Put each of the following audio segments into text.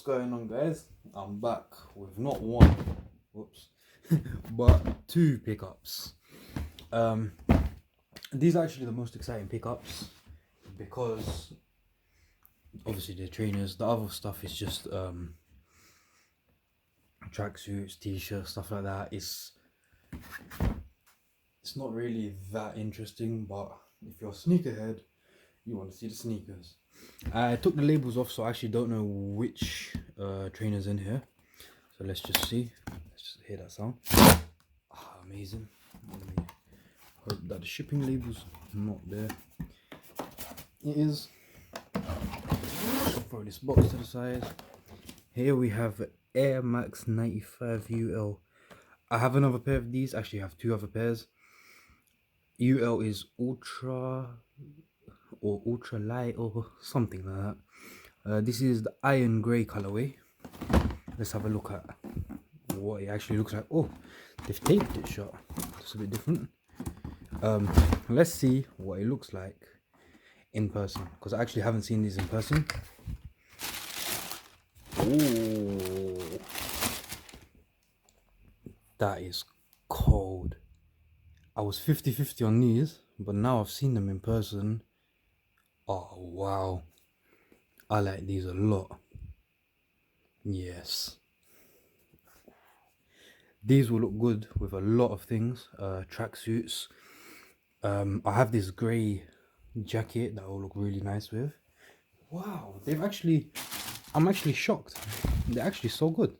going on, guys? I'm back with not one, whoops, but two pickups. These are actually the most exciting pickups because obviously they're trainers. The other stuff is just tracksuits, t-shirts, stuff like that. It's not really that interesting, but if you're a sneakerhead, you want to see the sneakers. I took the labels off, so I actually don't know which trainers in here. So let's just see. Let's just hear that sound. Ah, amazing. Let me hope that the shipping labels are not there. It is. Throw this box to the side. Here we have Air Max 95 UL. I have another pair of these. Actually, I have two other pairs. UL is ultra or ultra light or something like that. This is the iron grey colorway. Let's have a look at what it actually looks like. Oh, they've taped it shut. It's a bit different. Let's see what it looks like in person, because I actually haven't seen these in person. Oh, that is cold. I was 50-50 on these, but now I've seen them in person. Oh wow, I like these a lot. Yes, these will look good with a lot of things. Tracksuits. I have this grey jacket that will look really nice with. Wow, I'm actually shocked. They're actually so good.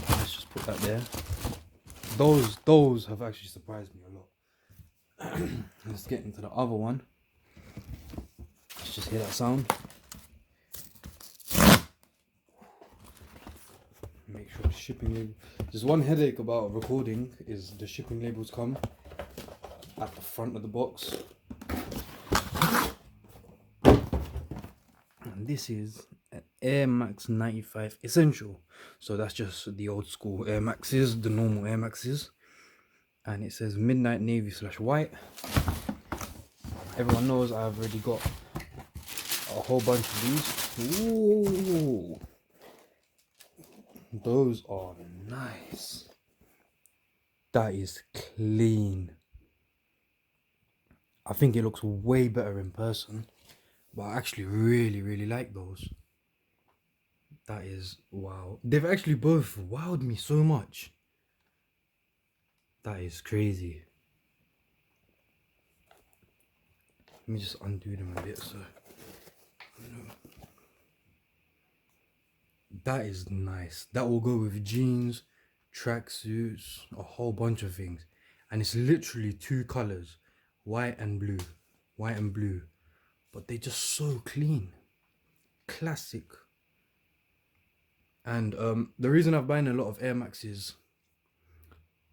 Let's just put that there. Those have actually surprised me a lot. Let's get into the other one. Let's just hear that sound. Make sure the shipping label. There's one headache about recording is the shipping labels come at the front of the box. And this is an Air Max 95 Essential. So that's just the old school Air Maxes, the normal Air Maxes. And it says midnight navy / white. Everyone knows I've already got a whole bunch of these. Ooh, those are nice. That is clean. I think it looks way better in person, but I actually really like those. That is wow. They've actually both wowed me so much. That is crazy. Let me just undo them a bit so. That is nice. That will go with jeans, tracksuits, a whole bunch of things. And it's literally two colors, white and blue. White and blue. But they're just so clean. Classic. And the reason I'm buying a lot of Air Maxes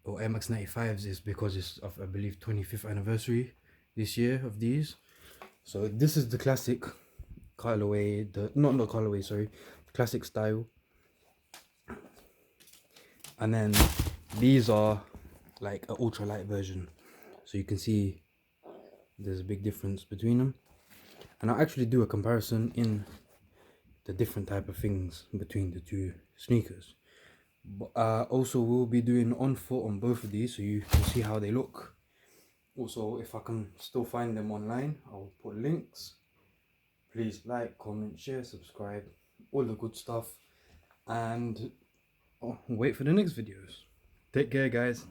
or Air Max 95s is because it's of, I believe, 25th anniversary this year of these. So this is the classic colorway, not colorway, sorry, classic style. And then these are like an ultra light version, so you can see there's a big difference between them. And I'll actually do a comparison in the different type of things between the two sneakers. But also we'll be doing on foot on both of these, so you can see how they look. Also, if I can still find them online, I'll put links. Please like, comment, share, subscribe, all the good stuff, and wait for the next videos. Take care, guys.